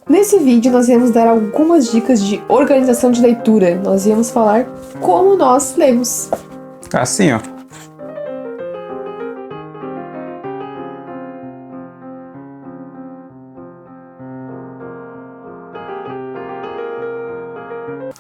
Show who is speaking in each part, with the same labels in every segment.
Speaker 1: Nesse vídeo nós iremos dar algumas dicas de organização de leitura. Nós iremos falar como nós lemos.
Speaker 2: Assim, ó.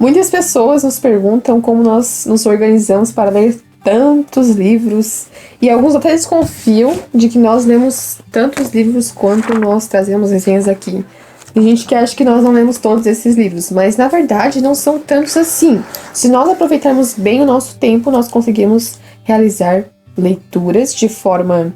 Speaker 1: Muitas pessoas nos perguntam como nós nos organizamos para ler tantos livros, e alguns até desconfiam de que nós lemos tantos livros quanto nós trazemos resenhas aqui. Tem gente que acha que nós não lemos todos esses livros, mas na verdade não são tantos assim. Se nós aproveitarmos bem o nosso tempo, nós conseguimos realizar leituras de forma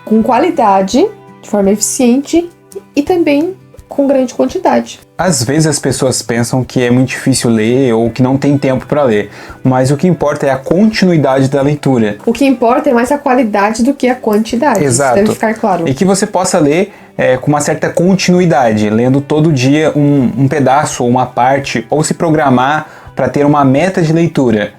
Speaker 1: com qualidade, de forma eficiente e também com grande quantidade.
Speaker 2: Às vezes as pessoas pensam que é muito difícil ler ou que não tem tempo para ler, mas o que importa é a continuidade da leitura.
Speaker 1: O que importa é mais a qualidade do que a quantidade.
Speaker 2: Exato.
Speaker 1: Isso deve ficar claro.
Speaker 2: E que você possa ler com uma certa continuidade, lendo todo dia um pedaço ou uma parte, ou se programar para ter uma meta de leitura.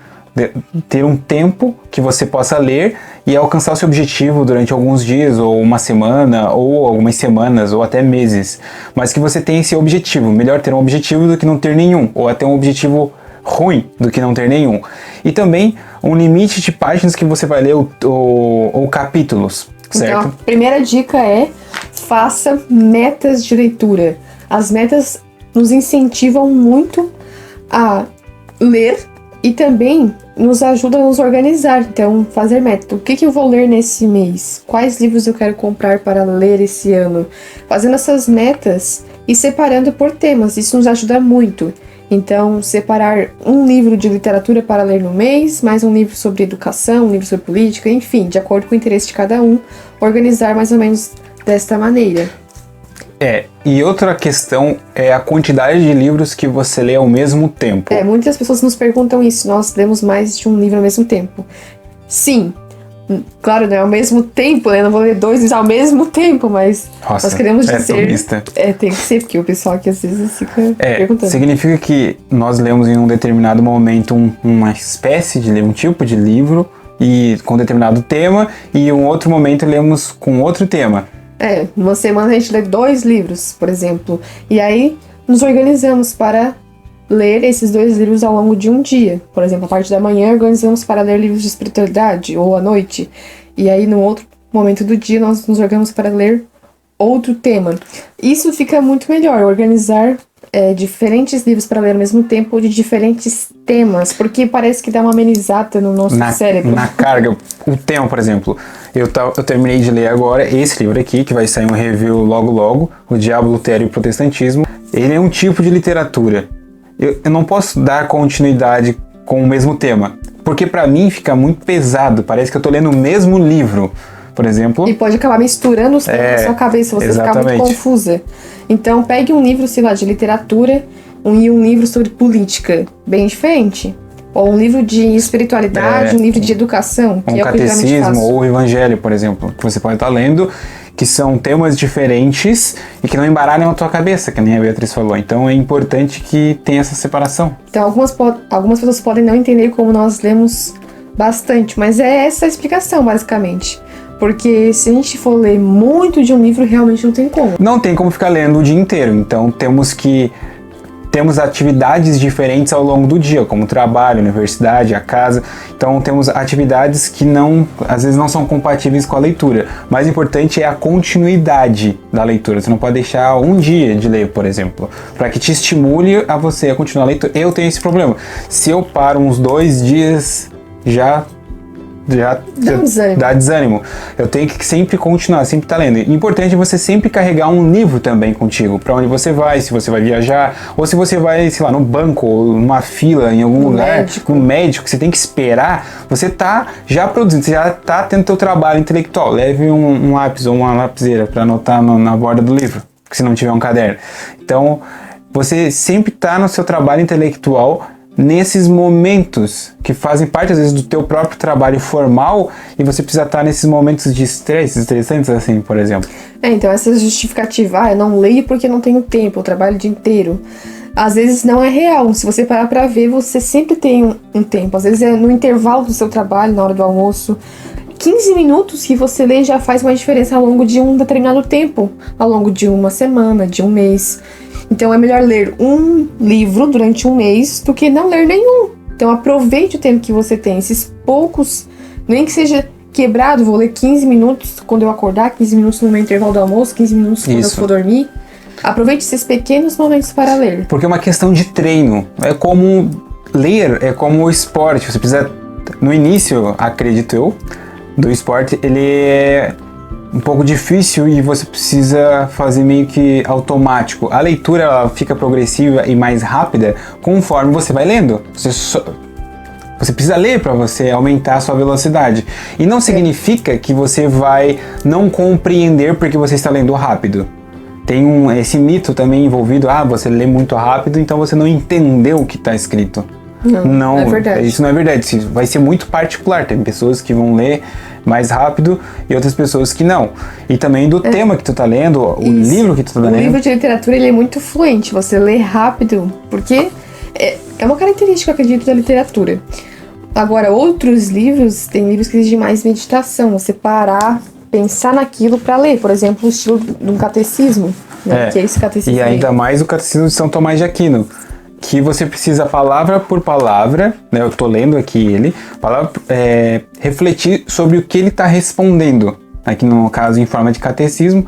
Speaker 2: Ter um tempo que você possa ler e alcançar o seu objetivo durante alguns dias, ou uma semana, ou algumas semanas, ou até meses. Mas que você tenha esse objetivo. Melhor ter um objetivo do que não ter nenhum, ou até um objetivo ruim do que não ter nenhum. E também um limite de páginas que você vai ler ou capítulos, certo?
Speaker 1: Então, a primeira dica é: faça metas de leitura. As metas nos incentivam muito a ler e também nos ajuda a nos organizar. Então, fazer meta. O que eu vou ler nesse mês? Quais livros eu quero comprar para ler esse ano? Fazendo essas metas e separando por temas. Isso nos ajuda muito. Então, separar um livro de literatura para ler no mês, mais um livro sobre educação, um livro sobre política, enfim, de acordo com o interesse de cada um, organizar mais ou menos desta maneira.
Speaker 2: E outra questão é a quantidade de livros que você lê ao mesmo tempo.
Speaker 1: Muitas pessoas nos perguntam isso: nós lemos mais de um livro ao mesmo tempo? Sim, claro, não é ao mesmo tempo, né? Não vou ler 2 livros ao mesmo tempo, mas
Speaker 2: Nossa,
Speaker 1: nós queremos dizer...
Speaker 2: Tem
Speaker 1: que ser, porque o pessoal aqui às vezes fica perguntando.
Speaker 2: Significa que nós lemos em um determinado momento uma espécie de livro, um tipo de livro, e com determinado tema, e em um outro momento lemos com outro tema.
Speaker 1: Uma semana a gente lê 2 livros, por exemplo, e aí nos organizamos para ler esses 2 livros ao longo de um dia. Por exemplo, a parte da manhã organizamos para ler livros de espiritualidade, ou à noite, e aí no outro momento do dia nós nos organizamos para ler outro tema. Isso fica muito melhor, organizar diferentes livros para ler ao mesmo tempo, de diferentes temas, porque parece que dá uma amenizada no nosso cérebro.
Speaker 2: Na carga, o tema, por exemplo, eu terminei de ler agora esse livro aqui, que vai sair um review logo, O Diabo, Lutero e o Protestantismo. Ele é um tipo de literatura. Eu não posso dar continuidade com o mesmo tema, porque para mim fica muito pesado, parece que eu tô lendo o mesmo livro, por exemplo.
Speaker 1: E pode acabar misturando os temas na sua cabeça, você ficar muito confusa. Então pegue um livro, sei lá, de literatura e um livro sobre política, bem diferente. Ou um livro de espiritualidade, um livro de educação, que é o que eu geralmente faço.
Speaker 2: Ou o Evangelho, por exemplo, que você pode estar lendo, que são temas diferentes e que não embaralham a tua cabeça, que nem a Beatriz falou. Então é importante que tenha essa separação.
Speaker 1: Então algumas pessoas podem não entender como nós lemos bastante, mas é essa a explicação, basicamente. Porque se a gente for ler muito de um livro, realmente não tem como.
Speaker 2: Não tem como ficar lendo o dia inteiro. Então temos atividades diferentes ao longo do dia, como o trabalho, a universidade, a casa. Então temos atividades que às vezes não são compatíveis com a leitura. O mais importante é a continuidade da leitura. Você não pode deixar um dia de ler, por exemplo, para que te estimule a você a continuar a leitura. Eu tenho esse problema. Se eu paro uns 2 dias, já dá desânimo. Eu tenho que sempre continuar, sempre estar lendo. Importante é você sempre carregar um livro também contigo, para onde você vai, se você vai viajar, ou se você vai, sei lá, no banco, ou numa fila, em algum lugar, no médico, que você tem que esperar, você tá já produzindo, você já tá tendo teu trabalho intelectual. Leve um lápis ou uma lapiseira para anotar na borda do livro, se não tiver um caderno. Então, você sempre tá no seu trabalho intelectual, nesses momentos que fazem parte às vezes do teu próprio trabalho formal, e você precisa estar nesses momentos de estresse, estressantes assim, por exemplo.
Speaker 1: Então essa justificativa, eu não leio porque não tenho tempo, eu trabalho o dia inteiro, às vezes não é real. Se você parar pra ver, você sempre tem um tempo. Às vezes é no intervalo do seu trabalho, na hora do almoço, 15 minutos que você lê já faz uma diferença ao longo de um determinado tempo, ao longo de uma semana, de um mês. Então é melhor ler um livro durante um mês do que não ler nenhum. Então aproveite o tempo que você tem, esses poucos, nem que seja quebrado, vou ler 15 minutos quando eu acordar, 15 minutos no meu intervalo do almoço, 15 minutos quando eu for dormir. Aproveite esses pequenos momentos para ler.
Speaker 2: Porque é uma questão de treino. É como ler, é como o esporte. Você precisa, no início, acredito eu, do esporte, ele é um pouco difícil e você precisa fazer meio que automático. A leitura ela fica progressiva e mais rápida conforme você vai lendo. Você precisa ler para você aumentar a sua velocidade. E não significa que você vai não compreender porque você está lendo rápido. Tem esse mito também envolvido, você lê muito rápido, então você não entendeu o que está escrito. Não
Speaker 1: é verdade.
Speaker 2: Isso não é verdade. Isso vai ser muito particular. Tem pessoas que vão ler mais rápido e outras pessoas que não. E também do tema que tu tá lendo, o livro que tu tá lendo.
Speaker 1: O livro de literatura, ele é muito fluente. Você lê rápido, porque é uma característica, eu acredito, da literatura. Agora, outros livros, tem livros que exigem mais meditação. Você parar, pensar naquilo para ler. Por exemplo, o estilo de um catecismo, né? Que é esse catecismo.
Speaker 2: E ainda mais o Catecismo de São Tomás de Aquino, que você precisa, palavra por palavra, né, eu tô lendo aqui ele, refletir sobre o que ele está respondendo. Aqui no caso, em forma de catecismo,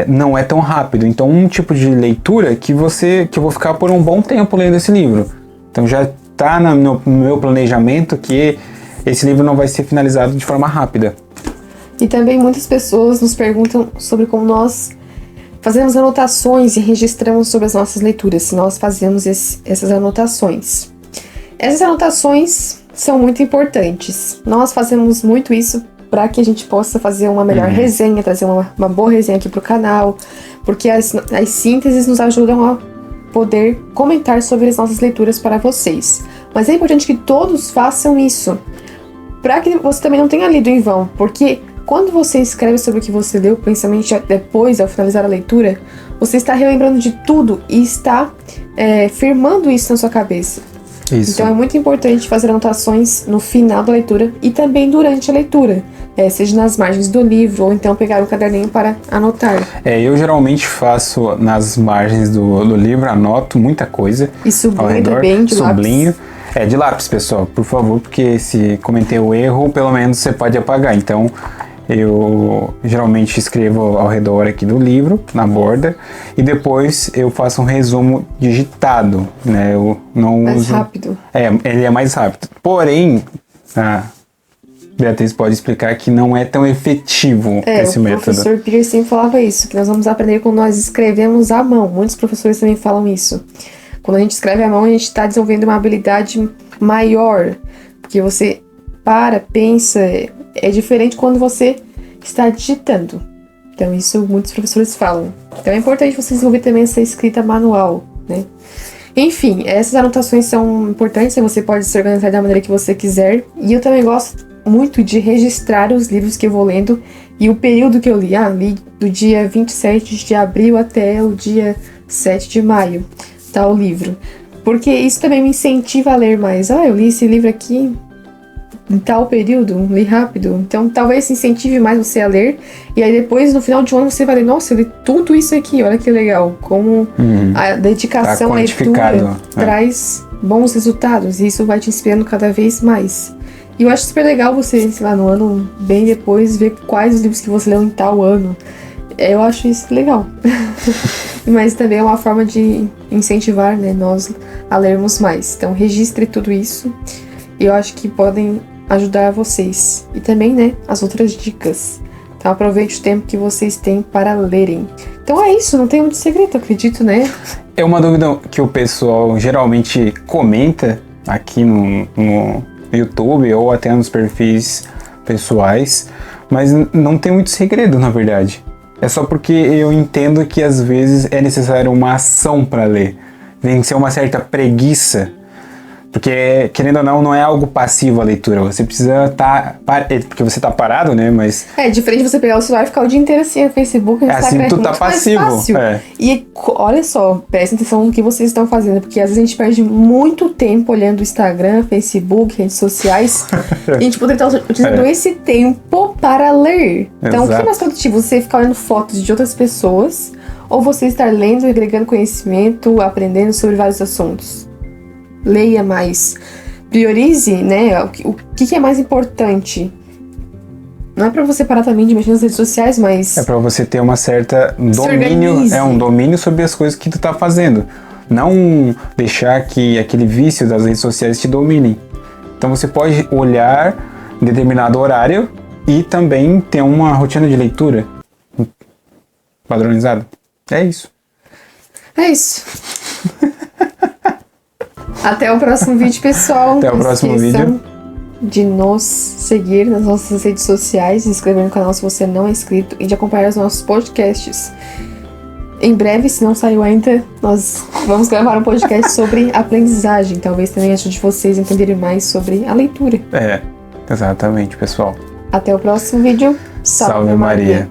Speaker 2: não é tão rápido. Então, um tipo de leitura que eu vou ficar por um bom tempo lendo esse livro. Então, já está no meu planejamento que esse livro não vai ser finalizado de forma rápida.
Speaker 1: E também muitas pessoas nos perguntam sobre como nós fazemos anotações e registramos sobre as nossas leituras, se nós fazemos essas anotações. Essas anotações são muito importantes. Nós fazemos muito isso para que a gente possa fazer uma melhor resenha, trazer uma boa resenha aqui para o canal, porque as sínteses nos ajudam a poder comentar sobre as nossas leituras para vocês. Mas é importante que todos façam isso, para que você também não tenha lido em vão, porque quando você escreve sobre o que você leu, principalmente depois, ao finalizar a leitura, você está relembrando de tudo e está firmando isso na sua cabeça. Isso. Então é muito importante fazer anotações no final da leitura e também durante a leitura, seja nas margens do livro ou então pegar o caderninho para anotar.
Speaker 2: Eu geralmente faço nas margens do livro, anoto muita coisa.
Speaker 1: E sublinho também de
Speaker 2: lápis. De lápis, pessoal, por favor, porque se cometer o erro, pelo menos você pode apagar. Então, eu geralmente escrevo ao redor aqui do livro, na borda, e depois eu faço um resumo digitado, né? Eu não
Speaker 1: mais rápido.
Speaker 2: Ele é mais rápido. Porém, a Beatriz pode explicar que não é tão efetivo esse método.
Speaker 1: O professor Pearson falava isso, que nós vamos aprender quando nós escrevemos à mão. Muitos professores também falam isso. Quando a gente escreve à mão, a gente está desenvolvendo uma habilidade maior, porque você pensa, é diferente quando você está digitando. Então isso muitos professores falam. Então é importante você desenvolver também essa escrita manual, né? Enfim, essas anotações são importantes, você pode se organizar da maneira que você quiser. E eu também gosto muito de registrar os livros que eu vou lendo e o período que eu li. Li do dia 27 de abril até o dia 7 de maio, tal livro. Porque isso também me incentiva a ler mais. Eu li esse livro aqui em tal período, li rápido. Então talvez incentive mais você a ler. E aí depois, no final de um ano, você vai ler, nossa, eu li tudo isso aqui, olha que legal. Como a dedicação à leitura traz bons resultados. E isso vai te inspirando cada vez mais. E eu acho super legal você, sei lá, no ano bem depois, ver quais os livros que você leu em tal ano. Eu acho isso legal. Mas também é uma forma de incentivar, né, nós a lermos mais. Então registre tudo isso. E eu acho que podem ajudar vocês. E também, né, as outras dicas. Então aproveite o tempo que vocês têm para lerem. Então é isso, não tem muito segredo, acredito, né?
Speaker 2: É uma dúvida que o pessoal geralmente comenta aqui no YouTube ou até nos perfis pessoais, mas não tem muito segredo, na verdade. É só porque eu entendo que às vezes é necessário uma ação para ler. Vencer uma certa preguiça Porque, querendo ou não, não é algo passivo a leitura. Você precisa estar... Porque você tá parado, né? Mas...
Speaker 1: É, diferente de você pegar o celular e ficar o dia inteiro assim no Facebook, no Instagram.
Speaker 2: Assim, tu tá passivo.
Speaker 1: Fácil. E olha só, prestem atenção no que vocês estão fazendo, porque às vezes a gente perde muito tempo olhando o Instagram, Facebook, redes sociais. E a gente poderia estar utilizando esse tempo para ler. Então, o que é mais produtivo? Você ficar olhando fotos de outras pessoas ou você estar lendo, agregando conhecimento, aprendendo sobre vários assuntos? Leia mais. Priorize, né? O que é mais importante? Não é pra você parar também de mexer nas redes sociais, mas...
Speaker 2: É pra você ter uma certa domínio... um domínio sobre as coisas que tu tá fazendo. Não deixar que aquele vício das redes sociais te dominem. Então você pode olhar em determinado horário e também ter uma rotina de leitura padronizada. É isso.
Speaker 1: É isso. Até o próximo vídeo, pessoal.
Speaker 2: Até o próximo vídeo.
Speaker 1: De nos seguir nas nossas redes sociais, se inscrever no canal se você não é inscrito e de acompanhar os nossos podcasts. Em breve, se não saiu ainda, nós vamos gravar um podcast sobre aprendizagem. Talvez também ajude vocês a entenderem mais sobre a leitura.
Speaker 2: Exatamente, pessoal.
Speaker 1: Até o próximo vídeo.
Speaker 2: Salve Maria.